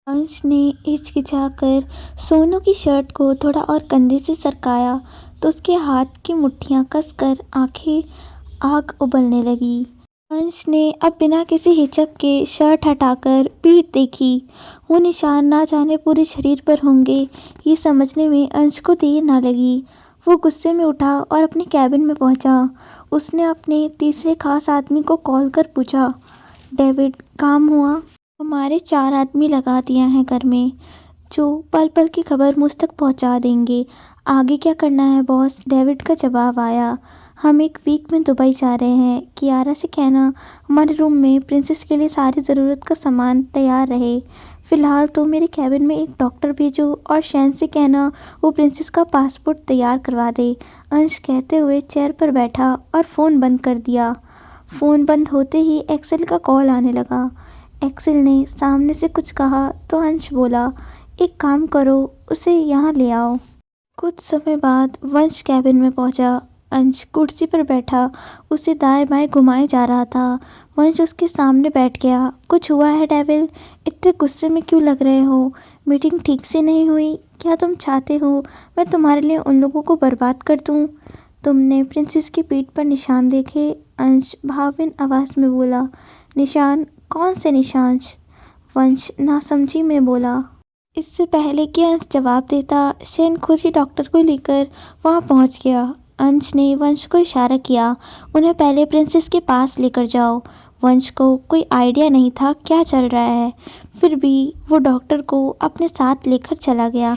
अंश ने हिचकिचाकर सोनू की शर्ट को थोड़ा और कंधे से सरकाया तो उसके हाथ की मुट्ठियां कसकर आंखें आग उबलने लगी। अंश ने अब बिना किसी हिचक के शर्ट हटाकर पीठ देखी। वो निशान ना जाने पूरे शरीर पर होंगे, ये समझने में अंश को देर ना लगी। वो गुस्से में उठा और अपने कैबिन में पहुंचा। उसने अपने तीसरे खास आदमी को कॉल कर पूछा, डेविड, काम हुआ? हमारे 4 आदमी लगा दिया है घर में, जो पल पल की खबर मुझ तक पहुंचा देंगे। आगे क्या करना है बॉस? डेविड का जवाब आया। हम एक वीक में दुबई जा रहे हैं। कियारा से कहना हमारे रूम में प्रिंसेस के लिए सारी ज़रूरत का सामान तैयार रहे। फ़िलहाल तो मेरे कैबिन में एक डॉक्टर भेजो और शैन से कहना वो प्रिंसेस का पासपोर्ट तैयार करवा दे। अंश कहते हुए चेयर पर बैठा और फ़ोन बंद कर दिया। फ़ोन बंद होते ही एक्सेल का कॉल आने लगा। एक्सेल ने सामने से कुछ कहा तो अंश बोला, एक काम करो, उसे यहाँ ले आओ। कुछ समय बाद वंश कैबिन में पहुंचा। अंश कुर्सी पर बैठा उसे दाएं बाएं घुमाए जा रहा था। वंश उसके सामने बैठ गया। कुछ हुआ है डेविल? इतने गुस्से में क्यों लग रहे हो? मीटिंग ठीक से नहीं हुई? क्या तुम चाहते हो मैं तुम्हारे लिए उन लोगों को बर्बाद कर दूं? तुमने प्रिंसेस की पीठ पर निशान देखे? अंश भावहीन आवाज में बोला। निशान? कौन से निशान? वंश नासमझी में बोला। इससे पहले कि अंश जवाब देता, शेन खुद ही डॉक्टर को लेकर वहां पहुंच गया। अंश ने वंश को इशारा किया, उन्हें पहले प्रिंसेस के पास लेकर जाओ। वंश को कोई आइडिया नहीं था क्या चल रहा है, फिर भी वो डॉक्टर को अपने साथ लेकर चला गया।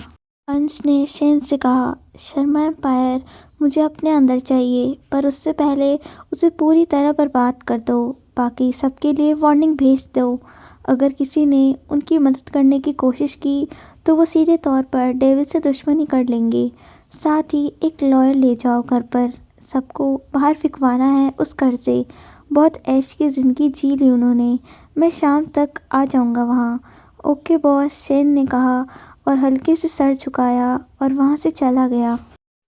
अंश ने शेन से कहा, शर्मा एम्पायर मुझे अपने अंदर चाहिए, पर उससे पहले उसे पूरी तरह बर्बाद कर दो। बाकी सबके लिए वार्निंग भेज दो। अगर किसी ने उनकी मदद करने की कोशिश की तो वो सीधे तौर पर डेविल से दुश्मनी कर लेंगे। साथ ही एक लॉयर ले जाओ घर पर। सबको बाहर फिकवाना है उस घर से। बहुत ऐश की ज़िंदगी जी ली उन्होंने। मैं शाम तक आ जाऊंगा वहाँ। ओके बॉस, शेन ने कहा और हल्के से सर झुकाया और वहाँ से चला गया।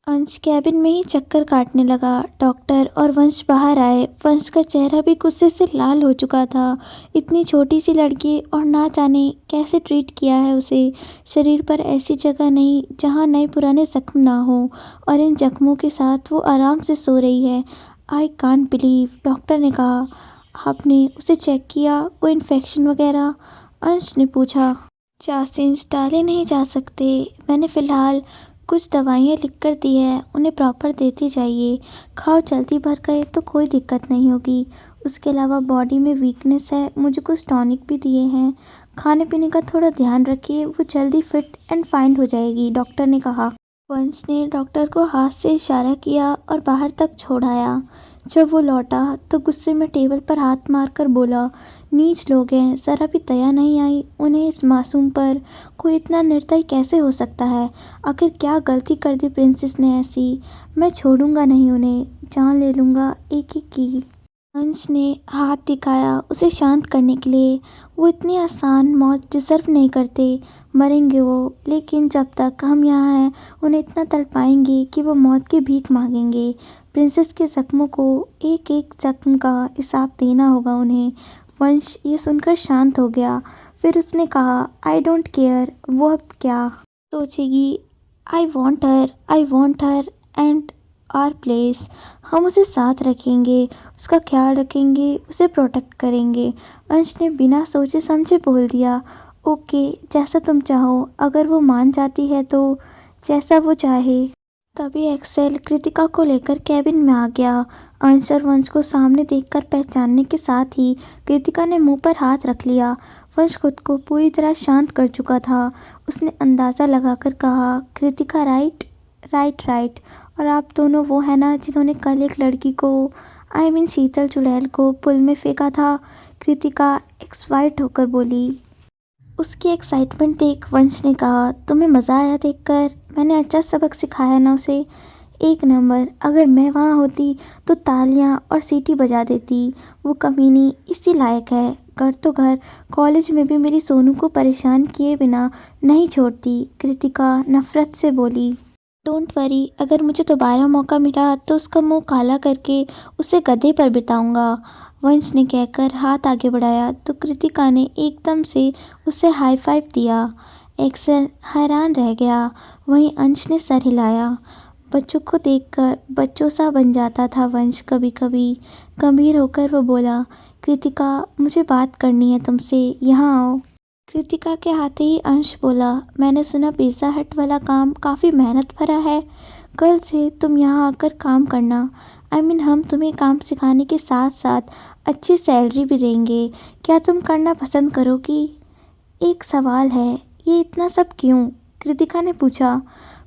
अंश कैबिन में ही चक्कर काटने लगा। डॉक्टर और वंश बाहर आए। वंश का चेहरा भी गुस्से से लाल हो चुका था। इतनी छोटी सी लड़की और ना जाने कैसे ट्रीट किया है उसे। शरीर पर ऐसी जगह नहीं जहाँ नए पुराने जख्म ना हो, और इन जख्मों के साथ वो आराम से सो रही है। आई कांट बिलीव, डॉक्टर ने कहा। आपने उसे चेक किया? कोई इन्फेक्शन वगैरह? अंश ने पूछा। चार्जिंग डाले नहीं जा सकते। मैंने फ़िलहाल कुछ दवाइयाँ लिख कर दी है, उन्हें प्रॉपर देती जाइए। खाओ, जल्दी भर गए तो कोई दिक्कत नहीं होगी। उसके अलावा बॉडी में वीकनेस है, मुझे कुछ टॉनिक भी दिए हैं। खाने पीने का थोड़ा ध्यान रखिए, वो जल्दी फिट एंड फाइन हो जाएगी, डॉक्टर ने कहा। वंश ने डॉक्टर को हाथ से इशारा किया और बाहर तक छोड़ाया। जब वो लौटा तो गुस्से में टेबल पर हाथ मारकर बोला, नीच लोग हैं, ज़रा भी दया नहीं आई उन्हें इस मासूम पर। कोई इतना निर्दयी कैसे हो सकता है? आखिर क्या गलती कर दी प्रिंसेस ने ऐसी? मैं छोड़ूंगा नहीं उन्हें, जान ले लूँगा एक एक की। अंश ने हाथ दिखाया उसे शांत करने के लिए। वो इतनी आसान मौत डिज़र्व नहीं करते। मरेंगे वो, लेकिन जब तक हम यहाँ हैं उन्हें इतना तड़पाएंगे कि वो मौत की भीख मांगेंगे। प्रिंसेस के जख्मों को एक एक जख्म का हिसाब देना होगा उन्हें। वंश ये सुनकर शांत हो गया। फिर उसने कहा, आई डोंट केयर वो अब क्या सोचेगी। I want her and our place. हम उसे साथ रखेंगे, उसका ख्याल रखेंगे, उसे प्रोटेक्ट करेंगे। अंश ने बिना सोचे समझे बोल दिया, ओके, जैसा तुम चाहो। अगर वो मान जाती है तो जैसा वो चाहे। तभी एक्सेल कृतिका को लेकर कैबिन में आ गया। अंश और वंश को सामने देखकर पहचानने के साथ ही कृतिका ने मुंह पर हाथ रख लिया। वंश खुद को पूरी तरह शांत कर चुका था। उसने अंदाज़ा लगाकर कहा, कृतिका राइट? Right right. और आप दोनों वो है ना जिन्होंने कल एक लड़की को, आई मीन शीतल चुड़ैल को पुल में फेंका था? कृतिका एक्साइट होकर बोली। उसकी एक्साइटमेंट देख वंश ने कहा, तुम्हें मज़ा आया देखकर? मैंने अच्छा सबक सिखाया ना उसे। एक नंबर। अगर मैं वहाँ होती तो तालियां और सीटी बजा देती। वो कमीनी इसी लायक है। घर तो घर, कॉलेज में भी मेरी सोनू को परेशान किए बिना नहीं छोड़ती, कृतिका नफरत से बोली। डोंट वरी, अगर मुझे दोबारा मौका मिला तो उसका मुंह काला करके उसे गधे पर बिताऊंगा। वंश ने कहकर हाथ आगे बढ़ाया तो कृतिका ने एकदम से उसे हाई फाइव दिया। एक्सेल हैरान रह गया। वहीं अंश ने सर हिलाया। बच्चों को देखकर बच्चों सा बन जाता था वंश कभी कभी। गंभीर होकर वो बोला, कृतिका मुझे बात करनी है तुमसे, यहाँ आओ। कृतिका के आते ही अंश बोला, मैंने सुना पिज़्ज़ा हट वाला काम काफ़ी मेहनत भरा है। कल से तुम यहाँ आकर काम करना। हम तुम्हें काम सिखाने के साथ साथ अच्छी सैलरी भी देंगे। क्या तुम करना पसंद करोगी? एक सवाल है, ये इतना सब क्यों? कृतिका ने पूछा।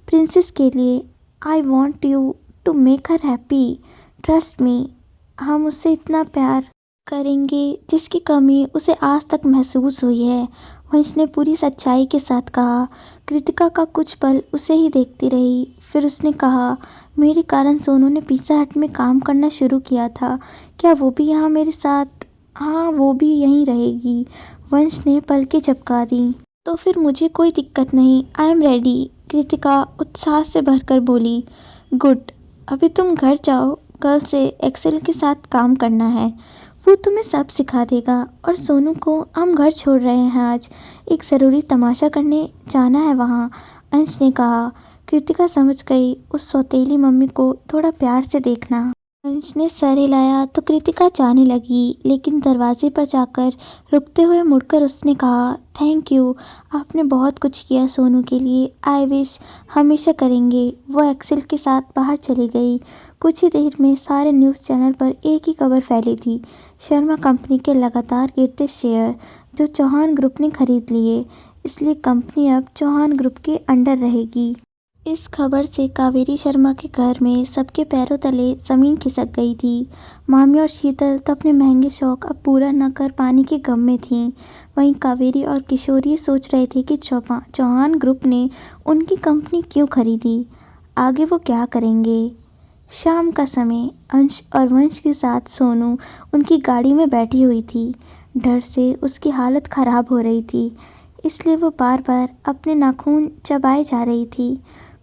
प्रिंसेस के लिए। I want you to make her happy. Trust me. हम उससे इतना प्यार करेंगे जिसकी कमी उसे आज तक महसूस हुई है, वंश ने पूरी सच्चाई के साथ कहा। कृतिका का कुछ पल उसे ही देखती रही। फिर उसने कहा, मेरे कारण सोनू ने पिज़्ज़ा हट में काम करना शुरू किया था। क्या वो भी यहाँ मेरे साथ? हाँ, वो भी यहीं रहेगी। वंश ने पलकें झपका दी। तो फिर मुझे कोई दिक्कत नहीं। I am ready. कृतिका उत्साह से भरकर बोली। गुड। अभी तुम घर जाओ। कल से एक्सेल के साथ काम करना है। वो तुम्हें सब सिखा देगा। और सोनू को हम घर छोड़ रहे हैं आज। एक ज़रूरी तमाशा करने जाना है वहाँ, अंश ने कहा। कृतिका समझ गई, उस सौतेली मम्मी को थोड़ा प्यार से देखना। अंश ने सर हिलाया तो कृतिका जाने लगी, लेकिन दरवाजे पर जाकर रुकते हुए मुड़कर उसने कहा, थैंक यू। आपने बहुत कुछ किया सोनू के लिए। आई विश हमेशा करेंगे। वो एक्सेल के साथ बाहर चली गई। कुछ ही देर में सारे न्यूज़ चैनल पर एक ही खबर फैली थी, शर्मा कंपनी के लगातार गिरते शेयर जो चौहान ग्रुप ने खरीद लिए, इसलिए कंपनी अब चौहान ग्रुप के अंडर रहेगी। इस खबर से कावेरी शर्मा के घर में सबके पैरों तले ज़मीन खिसक गई थी। मामी और शीतल तो अपने महंगे शौक अब पूरा न कर पाने के गम में थीं। वहीं कावेरी और किशोर ये सोच रहे थे कि चौहान ग्रुप ने उनकी कंपनी क्यों खरीदी, आगे वो क्या करेंगे। शाम का समय अंश और वंश के साथ सोनू उनकी गाड़ी में बैठी हुई थी। डर से उसकी हालत ख़राब हो रही थी, इसलिए वो बार बार अपने नाखून चबाए जा रही थी।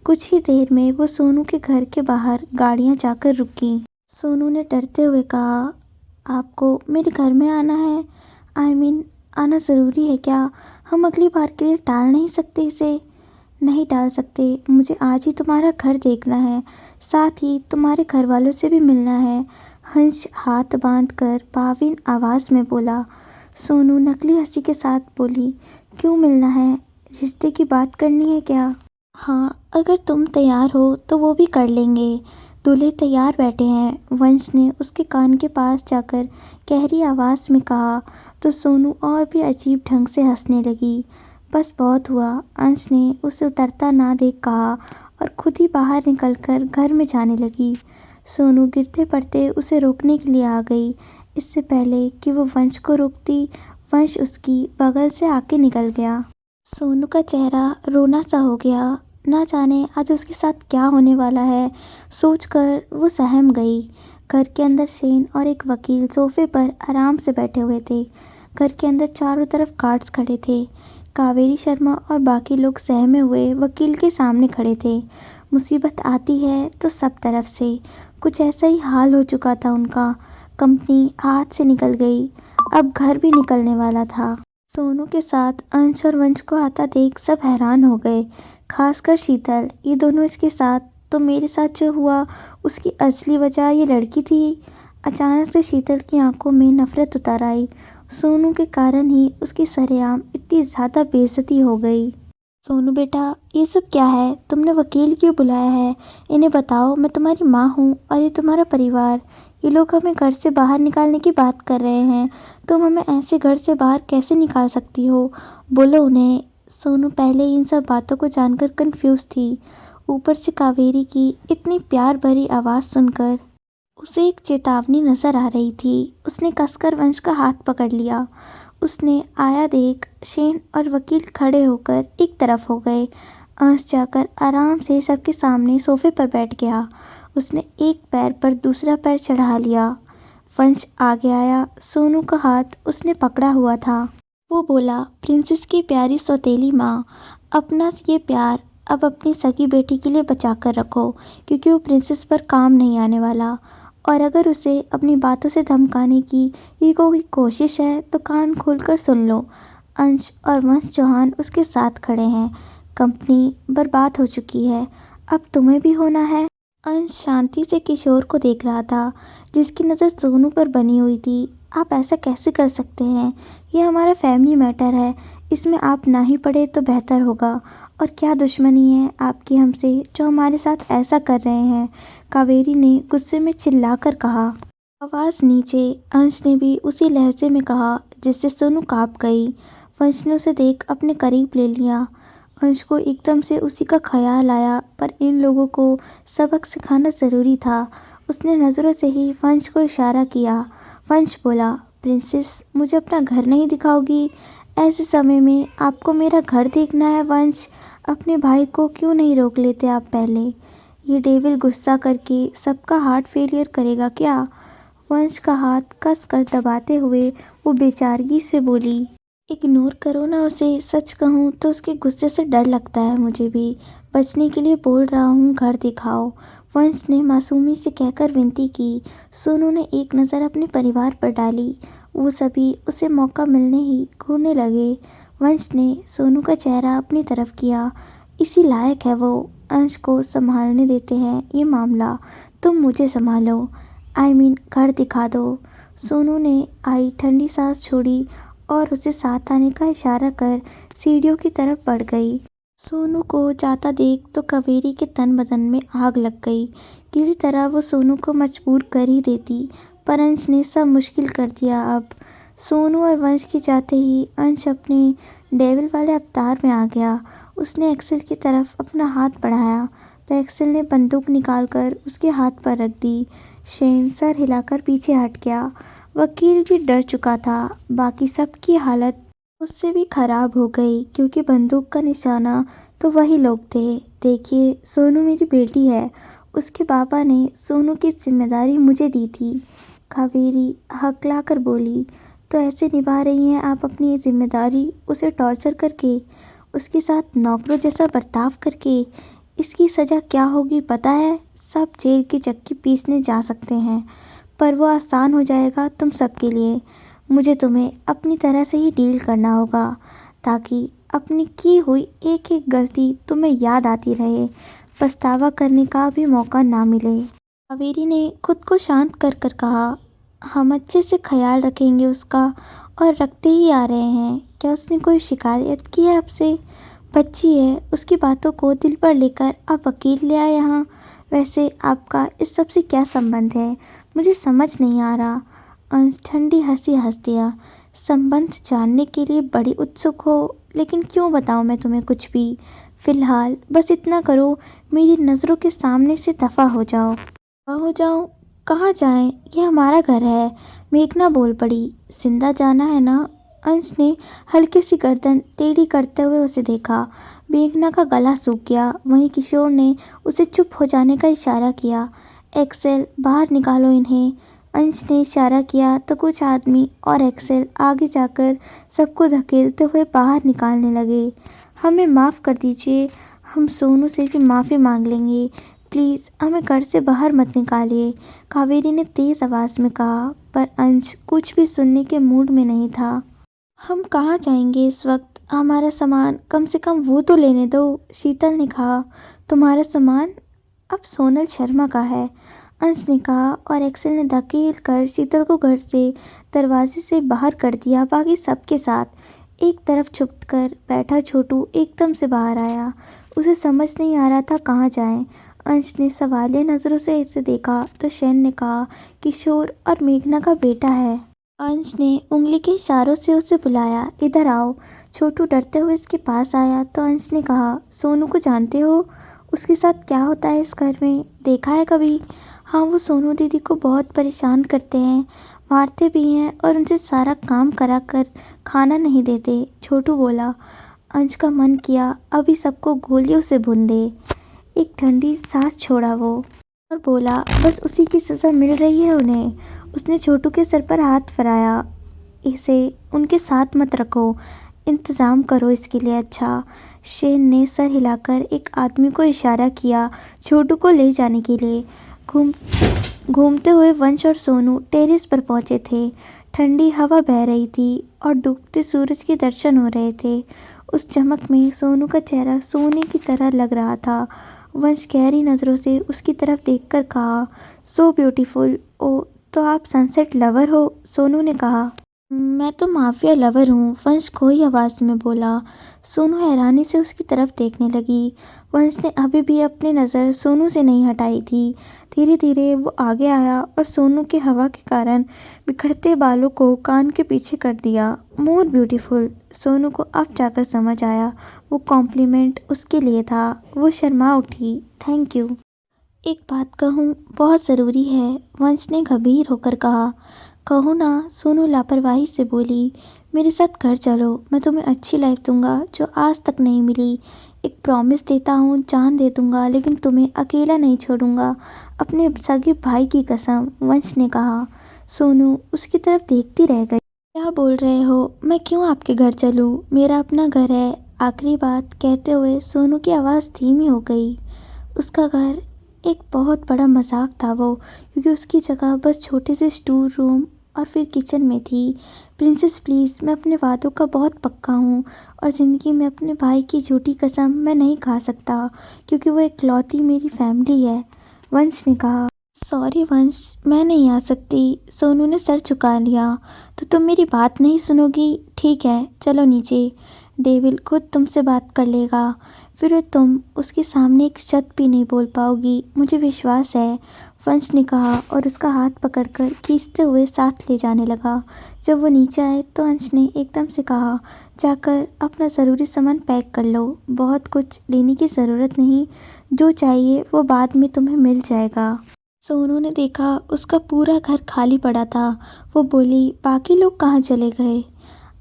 कुछ ही देर में वो सोनू के घर के बाहर गाड़ियां जाकर रुकी। सोनू ने डरते हुए कहा, आपको मेरे घर में आना है? आना ज़रूरी है क्या? हम अगली बार के लिए टाल नहीं सकते इसे? नहीं टाल सकते। मुझे आज ही तुम्हारा घर देखना है, साथ ही तुम्हारे घर वालों से भी मिलना है, हंस हाथ बांधकर भावीन आवाज़ में बोला। सोनू नकली हंसी के साथ बोली, क्यों मिलना है? रिश्ते की बात करनी है क्या? हाँ, अगर तुम तैयार हो तो वो भी कर लेंगे। दूल्हे तैयार बैठे हैं, वंश ने उसके कान के पास जाकर गहरी आवाज़ में कहा तो सोनू और भी अजीब ढंग से हंसने लगी। बस बहुत हुआ, अंश ने उसे उतरता ना देख कहा और खुद ही बाहर निकलकर घर में जाने लगी। सोनू गिरते पड़ते उसे रोकने के लिए आ गई। इससे पहले कि वो वंश को रोकती, वंश उसकी बगल से आके निकल गया। सोनू का चेहरा रोना सा हो गया। ना जाने आज उसके साथ क्या होने वाला है, सोचकर वो सहम गई। घर के अंदर शेन और एक वकील सोफे पर आराम से बैठे हुए थे। घर के अंदर चारों तरफ गार्ड्स खड़े थे। कावेरी शर्मा और बाकी लोग सहमे हुए वकील के सामने खड़े थे। मुसीबत आती है तो सब तरफ से। कुछ ऐसा ही हाल हो चुका था उनका। कंपनी हाथ से निकल गई, अब घर भी निकलने वाला था। सोनू के साथ अंश और वंश को आता देख सब हैरान हो गए, खासकर शीतल। ये दोनों इसके साथ, तो मेरे साथ जो हुआ उसकी असली वजह ये लड़की थी। अचानक से शीतल की आंखों में नफरत उतर आई। सोनू के कारण ही उसकी सरेआम इतनी ज़्यादा बेइज्जती हो गई। सोनू बेटा, ये सब क्या है? तुमने वकील क्यों बुलाया है? इन्हें बताओ, मैं तुम्हारी माँ हूँ और ये तुम्हारा परिवार। ये लोग हमें घर से बाहर निकालने की बात कर रहे हैं। तुम हमें ऐसे घर से बाहर कैसे निकाल सकती हो? बोलो उन्हें। सोनू पहले इन सब बातों को जानकर कंफ्यूज थी। ऊपर से कावेरी की इतनी प्यार भरी आवाज़ सुनकर उसे एक चेतावनी नजर आ रही थी। उसने कसकर वंश का हाथ पकड़ लिया। उसने आया देख शेन और वकील खड़े होकर एक तरफ हो गए। अंश जाकर आराम से सबके सामने सोफे पर बैठ गया। उसने एक पैर पर दूसरा पैर चढ़ा लिया। वंश आगे आया। सोनू का हाथ उसने पकड़ा हुआ था। वो बोला, प्रिंसेस की प्यारी सौतेली माँ, अपना ये प्यार अब अपनी सगी बेटी के लिए बचा कर रखो, क्योंकि वो प्रिंसेस पर काम नहीं आने वाला। और अगर उसे अपनी बातों से धमकाने की ये कोई कोशिश है तो कान खोलकर सुन लो। अंश और वंश चौहान उसके साथ खड़े हैं। कंपनी बर्बाद हो चुकी है, अब तुम्हें भी होना है। अंश शांति से किशोर को देख रहा था, जिसकी नज़र सोनू पर बनी हुई थी। आप ऐसा कैसे कर सकते हैं? यह हमारा फैमिली मैटर है, इसमें आप ना ही पड़े तो बेहतर होगा। और क्या दुश्मनी है आपकी हमसे जो हमारे साथ ऐसा कर रहे हैं? कावेरी ने गुस्से में चिल्लाकर कहा। आवाज़ नीचे अंश ने भी उसी लहजे में कहा जिससे सोनू काँप गई। वंश ने उसे देख अपने करीब ले लिया। अंश को एकदम से उसी का ख्याल आया, पर इन लोगों को सबक सिखाना ज़रूरी था। उसने नज़रों से ही वंश को इशारा किया। वंश बोला, प्रिंसेस मुझे अपना घर नहीं दिखाओगी? ऐसे समय में आपको मेरा घर देखना है? वंश, अपने भाई को क्यों नहीं रोक लेते आप पहले? ये डेविल गुस्सा करके सबका हार्ट फेलियर करेगा क्या? वंश का हाथ कस कर दबाते हुए वो बेचारगी से बोली, इग्नोर करो ना उसे। सच कहूँ तो उसके गुस्से से डर लगता है मुझे भी। बचने के लिए बोल रहा हूँ, घर दिखाओ। वंश ने मासूमी से कहकर विनती की। सोनू ने एक नज़र अपने परिवार पर डाली। वो सभी उसे मौका मिलने ही घूरने लगे। वंश ने सोनू का चेहरा अपनी तरफ किया। इसी लायक है वो। अंश को संभालने देते हैं ये मामला, तुम मुझे संभालो। घर दिखा दो। सोनू ने आई ठंडी सांस छोड़ी और उसे साथ आने का इशारा कर सीढ़ियों की तरफ बढ़ गई। सोनू को जाता देख तो कावेरी के तन बदन में आग लग गई। किसी तरह वो सोनू को मजबूर कर ही देती, पर अंश ने सब मुश्किल कर दिया। अब सोनू और वंश के जाते ही अंश अपने डेविल वाले अवतार में आ गया। उसने एक्सेल की तरफ अपना हाथ बढ़ाया तो एक्सेल ने बंदूक निकालकर उसके हाथ पर रख दी। शेन सर हिलाकर पीछे हट गया। वकील भी डर चुका था। बाकी सबकी हालत उससे भी खराब हो गई, क्योंकि बंदूक का निशाना तो वही लोग थे। देखिए, सोनू मेरी बेटी है। उसके पापा ने सोनू की जिम्मेदारी मुझे दी थी। कावेरी हकलाकर बोली, तो ऐसे निभा रही हैं आप अपनी ये जिम्मेदारी? उसे टॉर्चर करके, उसके साथ नौकरों जैसा बर्ताव करके। इसकी सज़ा क्या होगी पता है? सब जेल की चक्की पीसने जा सकते हैं, पर वो आसान हो जाएगा तुम सबके लिए। मुझे तुम्हें अपनी तरह से ही डील करना होगा, ताकि अपनी की हुई एक एक गलती तुम्हें याद आती रहे, पछतावा करने का भी मौका ना मिले। कावेरी ने खुद को शांत कर कर कहा, हम अच्छे से ख्याल रखेंगे उसका, और रखते ही आ रहे हैं। क्या उसने कोई शिकायत की है आपसे? बच्ची है, उसकी बातों को दिल पर लेकर आप वकील ले आए यहाँ। वैसे आपका इस सब से क्या संबंध है? मुझे समझ नहीं आ रहा। अंश ठंडी हंसी हंस दिया। संबंध जानने के लिए बड़ी उत्सुक हो, लेकिन क्यों बताऊँ मैं तुम्हें कुछ भी? फिलहाल बस इतना करो, मेरी नज़रों के सामने से दफ़ा हो जाओ। दफ़ा हो जाऊँ? कहाँ जाएं? यह हमारा घर है। मेघना बोल पड़ी। जिंदा जाना है ना? अंश ने हल्की सी गर्दन टेढ़ी करते हुए उसे देखा। मेघना का गला सूख गया। वहीं किशोर ने उसे चुप हो जाने का इशारा किया। एक्सेल, बाहर निकालो इन्हें। अंश ने इशारा किया तो कुछ आदमी और एक्सेल आगे जाकर सबको धकेलते हुए बाहर निकालने लगे। हमें माफ़ कर दीजिए, हम सोनू से भी माफ़ी मांग लेंगे। प्लीज़ हमें घर से बाहर मत निकालिए, कावेरी ने तेज़ आवाज़ में कहा, पर अंश कुछ भी सुनने के मूड में नहीं था। हम कहाँ जाएंगे इस वक्त? हमारा सामान कम से कम वो तो लेने दो, शीतल ने कहा। तुम्हारा सामान अब सोनल शर्मा का है, अंश ने कहा, और एक्सेल ने धकेल कर शीतल को घर से दरवाजे से बाहर कर दिया। बाकी सबके साथ एक तरफ छुपकर बैठा छोटू एकदम से बाहर आया। उसे समझ नहीं आ रहा था कहाँ जाए। अंश ने सवालिया नज़रों से इसे देखा तो शेन ने कहा, किशोर और मेघना का बेटा है। अंश ने उंगली के इशारों से उसे बुलाया, इधर आओ। छोटू डरते हुए इसके पास आया तो अंश ने कहा, सोनू को जानते हो? उसके साथ क्या होता है इस घर में? देखा है कभी? हाँ, वो सोनू दीदी को बहुत परेशान करते हैं, मारते भी हैं और उनसे सारा काम करा कर खाना नहीं देते, छोटू बोला। अंश का मन किया अभी सबको गोलियों से भून दे। एक ठंडी सांस छोड़ा वो और बोला, बस उसी की सज़ा मिल रही है उन्हें। उसने छोटू के सर पर हाथ फिराया। इसे उनके साथ मत रखो, इंतज़ाम करो इसके लिए। अच्छा। शेन ने सर हिलाकर एक आदमी को इशारा किया छोटू को ले जाने के लिए। घूमते हुए वंश और सोनू टेरेस पर पहुंचे थे। ठंडी हवा बह रही थी और डूबते सूरज के दर्शन हो रहे थे। उस चमक में सोनू का चेहरा सोने की तरह लग रहा था। वंश गहरी नज़रों से उसकी तरफ देखकर कहा, सो ब्यूटीफुल। ओ, तो आप सनसेट लवर हो? सोनू ने कहा। मैं तो माफिया लवर हूँ, वंश खोई आवाज़ में बोला। सोनू हैरानी से उसकी तरफ देखने लगी। वंश ने अभी भी अपनी नज़र सोनू से नहीं हटाई थी। धीरे धीरे वो आगे आया और सोनू के हवा के कारण बिखरते बालों को कान के पीछे कर दिया। More beautiful. सोनू को अब जाकर समझ आया वो कॉम्प्लीमेंट उसके लिए था। वो शर्मा उठी। Thank you. एक बात कहूँ, बहुत ज़रूरी है, वंश ने गंभीर होकर कहा। कहो ना, सोनू लापरवाही से बोली। मेरे साथ घर चलो, मैं तुम्हें अच्छी लाइफ दूंगा जो आज तक नहीं मिली। एक प्रॉमिस देता हूँ, जान दे दूंगा, लेकिन तुम्हें अकेला नहीं छोड़ूंगा, अपने सगे भाई की कसम, वंश ने कहा। सोनू उसकी तरफ देखती रह गई। क्या बोल रहे हो? मैं क्यों आपके घर चलूँ? मेरा अपना घर है। आखिरी बात कहते हुए सोनू की आवाज़ धीमी हो गई। उसका घर एक बहुत बड़ा मजाक था वो, क्योंकि उसकी जगह बस छोटे से स्टोर रूम और फिर किचन में थी। प्रिंसेस प्लीज़, मैं अपने वादों का बहुत पक्का हूँ और ज़िंदगी में अपने भाई की झूठी कसम मैं नहीं खा सकता, क्योंकि वो इकलौती मेरी फैमिली है, वंश ने कहा। सॉरी वंश, मैं नहीं आ सकती, सोनू ने सर झुका लिया। तो तुम मेरी बात नहीं सुनोगी? ठीक है, चलो नीचे, डेविल खुद तुमसे बात कर लेगा, फिर तुम उसके सामने एक शब्द भी नहीं बोल पाओगी, मुझे विश्वास है, वंश ने कहा और उसका हाथ पकड़कर खींचते हुए साथ ले जाने लगा। जब वो नीचे आए तो अंश ने एकदम से कहा, जाकर अपना ज़रूरी सामान पैक कर लो, बहुत कुछ लेने की ज़रूरत नहीं, जो चाहिए वो बाद में तुम्हें मिल जाएगा। सोनू ने देखा उसका पूरा घर खाली पड़ा था। वो बोली, बाकी लोग कहाँ चले गए?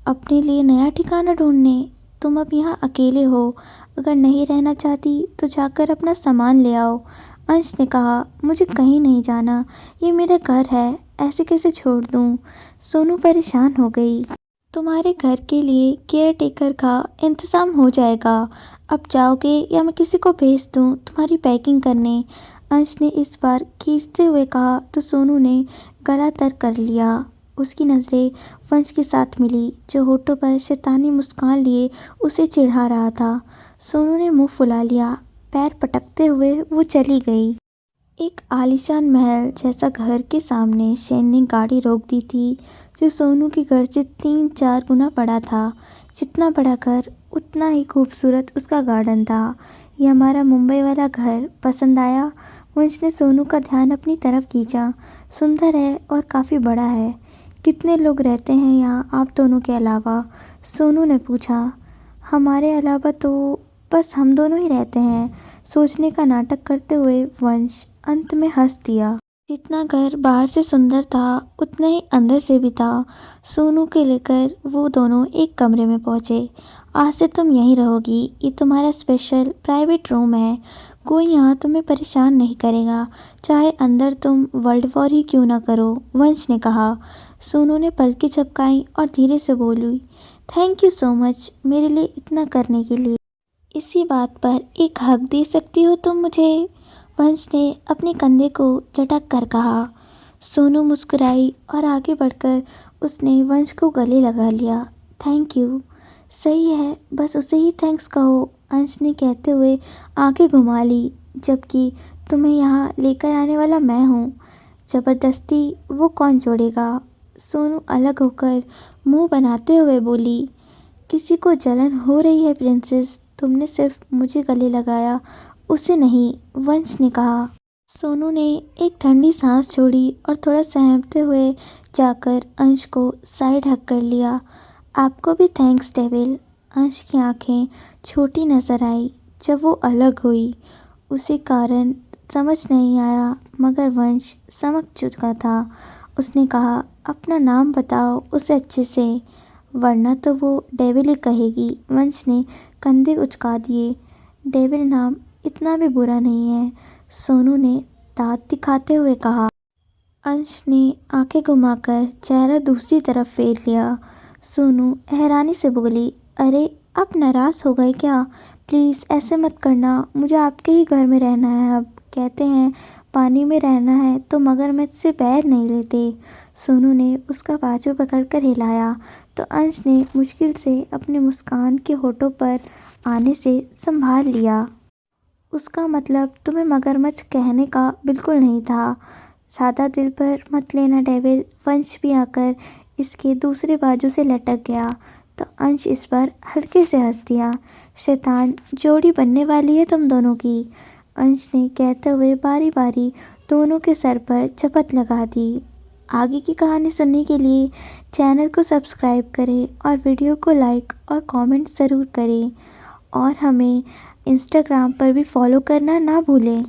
अपने लिए नया ठिकाना ढूंढने। तुम अब यहाँ अकेले हो, अगर नहीं रहना चाहती तो जाकर अपना सामान ले आओ, अंश ने कहा। मुझे कहीं नहीं जाना, ये मेरा घर है, ऐसे कैसे छोड़ दूँ? सोनू परेशान हो गई। तुम्हारे घर के लिए केयर टेकर का इंतज़ाम हो जाएगा, अब जाओगे या मैं किसी को भेज दूँ तुम्हारी पैकिंग करने? अंश ने इस बार खींचते हुए कहा तो सोनू ने गला तर कर लिया। उसकी नज़रें वंश के साथ मिली, जो होठों पर शैतानी मुस्कान लिए उसे चिढ़ा रहा था। सोनू ने मुंह फुला लिया, पैर पटकते हुए वो चली गई। एक आलीशान महल जैसा घर के सामने शेन ने गाड़ी रोक दी थी, जो सोनू के घर से 3-4 गुना बड़ा था। जितना बड़ा घर उतना ही खूबसूरत उसका गार्डन था। ये हमारा मुंबई वाला घर पसंद आया? वंश ने सोनू का ध्यान अपनी तरफ खींचा। सुंदर है और काफ़ी बड़ा है। कितने लोग रहते हैं यहाँ आप दोनों के अलावा? सोनू ने पूछा। हमारे अलावा तो बस हम दोनों ही रहते हैं, सोचने का नाटक करते हुए वंश अंत में हंस दिया। जितना घर बाहर से सुंदर था उतना ही अंदर से भी था। सोनू के लेकर वो दोनों एक कमरे में पहुंचे। आज से तुम यहीं रहोगी, ये तुम्हारा स्पेशल प्राइवेट रूम है, कोई यहाँ तुम्हें परेशान नहीं करेगा, चाहे अंदर तुम वर्ल्ड वॉर ही क्यों ना करो, वंश ने कहा। सोनू ने पलकें झपकाई और धीरे से बोली, थैंक यू सो मच मेरे लिए इतना करने के लिए। इसी बात पर एक हक दे सकती हो तुम मुझे? वंश ने अपने कंधे को झटक कर कहा। सोनू मुस्कुराई और आगे बढ़कर उसने वंश को गले लगा लिया। Thank you. सही है, बस उसे ही थैंक्स कहो, अंश ने कहते हुए आंखें घुमा ली, जबकि तुम्हें यहाँ लेकर आने वाला मैं हूँ, ज़बरदस्ती वो कौन जोड़ेगा? सोनू अलग होकर मुंह बनाते हुए बोली, किसी को जलन हो रही है प्रिंसेस, तुमने सिर्फ मुझे गले लगाया, उसे नहीं, वंश ने कहा। सोनू ने एक ठंडी सांस छोड़ी और थोड़ा सहमते हुए जाकर अंश को साइड हक कर लिया। आपको भी थैंक्स डेविल। अंश की आंखें छोटी नजर आई जब वो अलग हुई। उसे कारण समझ नहीं आया, मगर वंश समझ चुका था। उसने कहा, अपना नाम बताओ उसे अच्छे से, वरना तो वो डेविल ही कहेगी। वंश ने कंधे उचका दिए। डेविल नाम इतना भी बुरा नहीं है, सोनू ने दांत दिखाते हुए कहा। अंश ने आंखें घुमाकर चेहरा दूसरी तरफ फेर लिया। सोनू हैरानी से बोली, अरे आप नाराज़ हो गए क्या? प्लीज़ ऐसे मत करना, मुझे आपके ही घर में रहना है अब। कहते हैं पानी में रहना है तो मगरमच्छ से पैर नहीं लेते। सोनू ने उसका बाजू पकड़कर हिलाया तो अंश ने मुश्किल से अपनी मुस्कान के होठों पर आने से संभाल लिया। उसका मतलब तुम्हें मगरमच्छ कहने का बिल्कुल नहीं था। सादा दिल पर मत लेना डेविल। वंश भी आकर इसके दूसरे बाजू से लटक गया तो अंश इस पर हल्के से हंस दिया। शैतान जोड़ी बनने वाली है तुम दोनों की, अंश ने कहते हुए बारी बारी दोनों के सर पर चपत लगा दी। आगे की कहानी सुनने के लिए चैनल को सब्सक्राइब करें और वीडियो को लाइक और कमेंट ज़रूर करें और हमें इंस्टाग्राम पर भी फॉलो करना ना भूलें।